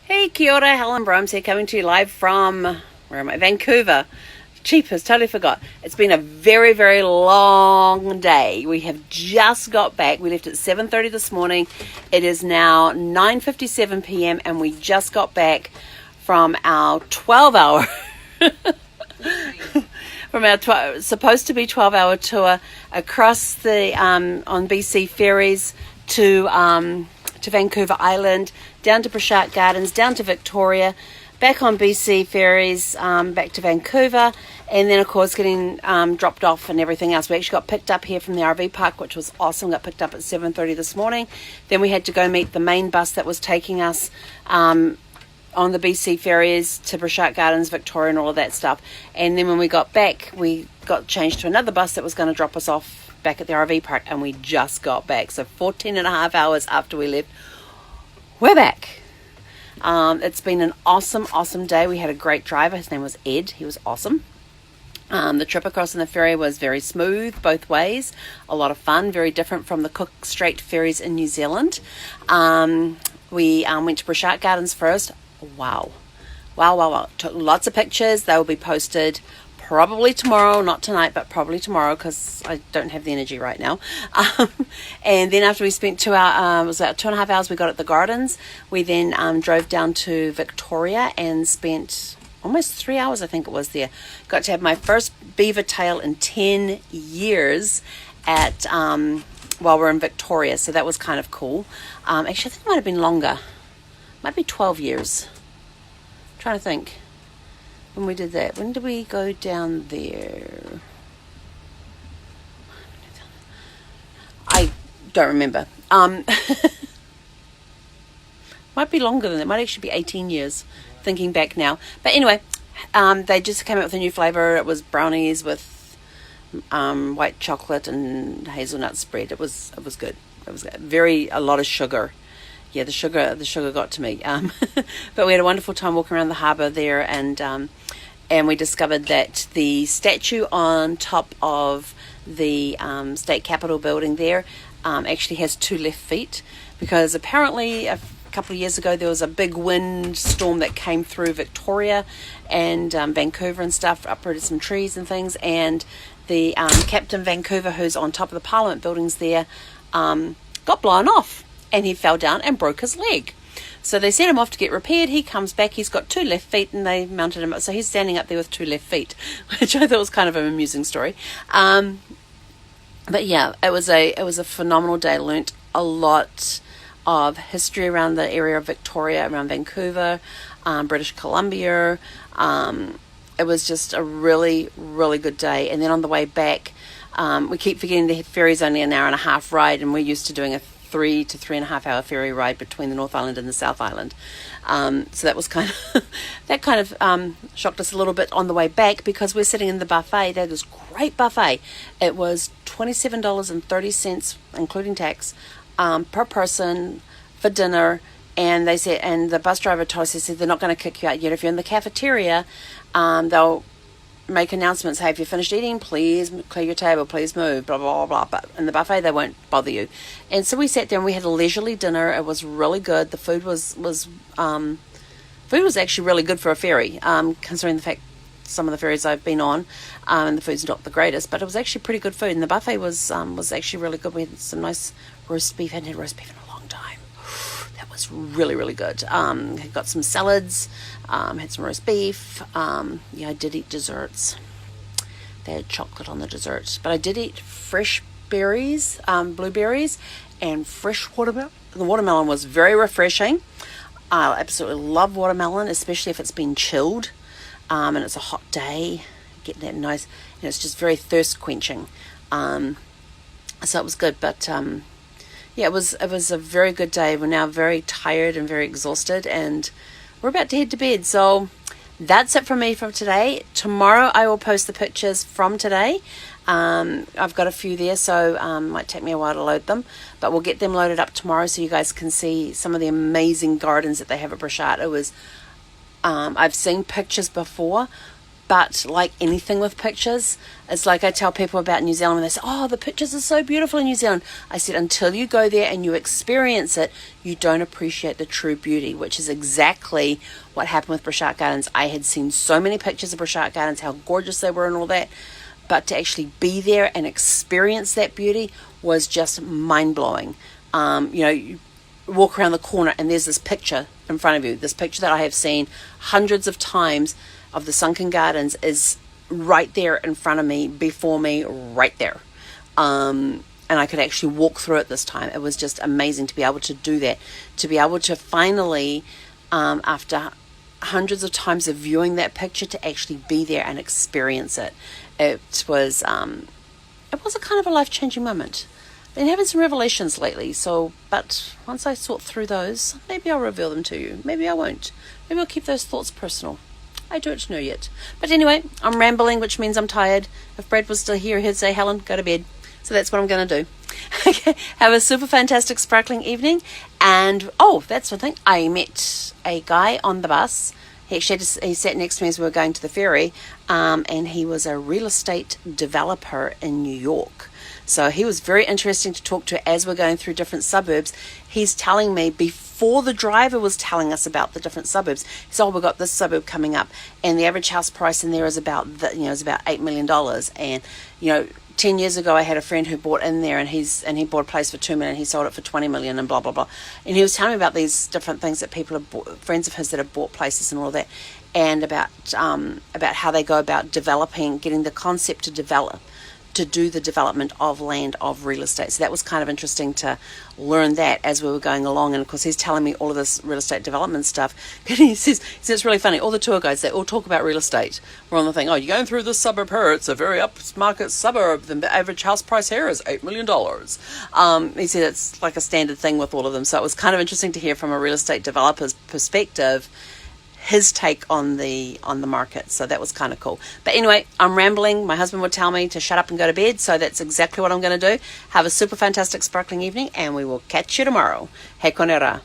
Hey, kia ora, Helen Brahms here, coming to you live from, where am I? Vancouver. Cheapers, totally forgot. It's been a very, very long day. We have just got back. We left at 7:30 this morning. It is now 9:57 p.m. and we just got back from our 12-hour from our supposed to be 12-hour tour across the on BC ferries to Vancouver Island, down to Brashart Gardens, down to Victoria, back on BC ferries, back to Vancouver, and then of course getting dropped off and everything else. We actually got picked up here from the RV park, which was awesome. Got picked up at 7:30 this morning. Then we had to go meet the main bus that was taking us on the BC ferries to Brashart Gardens, Victoria, and all of that stuff. And then when we got back, we got changed to another bus that was going to drop us off back at the RV park, and we just got back. So 14 and a half hours after we left, we're back. It's been an awesome day. We had a great driver. His name was Ed. He was awesome. The trip across on the ferry was very smooth both ways. A lot of fun, very different from the Cook Strait ferries in New Zealand. We went to Brashart Gardens first. Wow. Took lots of pictures. They will be posted probably tomorrow, not tonight, but probably tomorrow, because I don't have the energy right now. And then after we spent it was about 2.5 hours we got at the gardens. We then drove down to Victoria and spent almost 3 hours, I think it was, there. Got to have my first beaver tail in 10 years at while we're in Victoria, so that was kind of cool. Actually, I think it might have been longer. Might be 12 years. I'm trying to think. When we did that, when did we go down there? I don't remember. Might be longer than that. Might actually be 18 years, thinking back now. But anyway, they just came out with a new flavour. It was brownies with white chocolate and hazelnut spread. It was good. It was a lot of sugar. Yeah, the sugar got to me. But we had a wonderful time walking around the harbour there, and we discovered that the statue on top of the state capitol building there actually has 2 left feet, because apparently a couple of years ago there was a big wind storm that came through Victoria and Vancouver and stuff, uprooted some trees and things, and the Captain Vancouver, who's on top of the Parliament buildings there, got blown off. And he fell down and broke his leg. So they sent him off to get repaired. He comes back. He's got 2 left feet, and they mounted him up. So he's standing up there with 2 left feet, which I thought was kind of an amusing story. But yeah, it was a phenomenal day. I learnt a lot of history around the area of Victoria, around Vancouver, British Columbia. It was just a really, really good day. And then on the way back, we keep forgetting the ferry's only an hour and a half ride, and we're used to doing a 3 to 3.5 hour ferry ride between the North Island and the South Island. So that was kind of shocked us a little bit on the way back, because we're sitting in the buffet. They had this great buffet. It was $27.30, including tax, per person for dinner. And they said, and the bus driver told us, he said, they're not going to kick you out yet. If you're in the cafeteria, they'll make announcements. Hey, if you're finished eating, please clear your table, please move, blah blah blah. But in the buffet they won't bother you. And so we sat there and we had a leisurely dinner. It was really good. The food was actually really good for a ferry, considering the fact some of the ferries I've been on, and the food's not the greatest, but it was actually pretty good food. And the buffet was actually really good. We had some nice roast beef. I hadn't had roast beef in a long time. That was really, really good. Got some salads, had some roast beef. I did eat desserts. They had chocolate on the desserts, but I did eat fresh berries, blueberries, and fresh watermelon. The watermelon was very refreshing. I absolutely love watermelon, especially if it's been chilled, and it's a hot day. Getting that nice, and it's just very thirst quenching. So it was good, but yeah, it was a very good day. We're now very tired and very exhausted, and we're about to head to bed. So that's it from me from today. Tomorrow I will post the pictures from today. I've got a few there, so it might take me a while to load them, but we'll get them loaded up tomorrow so you guys can see some of the amazing gardens that they have at Brashart. It was I've seen pictures before, But like anything with pictures, it's like I tell people about New Zealand and they say, oh, the pictures are so beautiful in New Zealand. I said, until you go there and you experience it, you don't appreciate the true beauty, which is exactly what happened with Brashart Gardens. I had seen so many pictures of Brashart Gardens, how gorgeous they were and all that, but to actually be there and experience that beauty was just mind-blowing. You walk around the corner and there's this picture in front of you. This picture that I have seen hundreds of times of the sunken gardens is right there in front of me, before me, right there. And I could actually walk through it this time. It was just amazing to be able to do that, to be able to finally, after hundreds of times of viewing that picture, to actually be there and experience it. It was a kind of a life-changing moment. I've been having some revelations lately, but once I sort through those, maybe I'll reveal them to you. Maybe I won't. Maybe I'll keep those thoughts personal. I don't know yet. But anyway, I'm rambling, which means I'm tired. If Brad was still here, he'd say, Helen, go to bed. So that's what I'm going to do. Okay, have a super fantastic, sparkling evening. And, that's one thing. I met a guy on the bus. He sat next to me as we were going to the ferry, and he was a real estate developer in New York. So he was very interesting to talk to as we're going through different suburbs. He's telling me before the driver was telling us about the different suburbs. He said, we've got this suburb coming up, and the average house price in there is about $8 million. And 10 years ago, I had a friend who bought in there, and he bought a place for $2 million. He sold it for $20 million, and blah blah blah. And he was telling me about these different things that people have bought, friends of his that have bought places and all that, and about how they go about developing, getting the concept to do the development of land, of real estate. So that was kind of interesting to learn that as we were going along. And of course, he's telling me all of this real estate development stuff. And he says it's really funny. All the tour guides, they all talk about real estate. We're on the thing, you're going through this suburb here. It's a very upmarket suburb. The average house price here is $8 million. He said it's like a standard thing with all of them. So it was kind of interesting to hear from a real estate developer's perspective his take on the market. So that was kind of cool. But anyway, I'm rambling. My husband would tell me to shut up and go to bed, so that's exactly what I'm going to do. Have a super fantastic sparkling evening, and we will catch you tomorrow. He konera.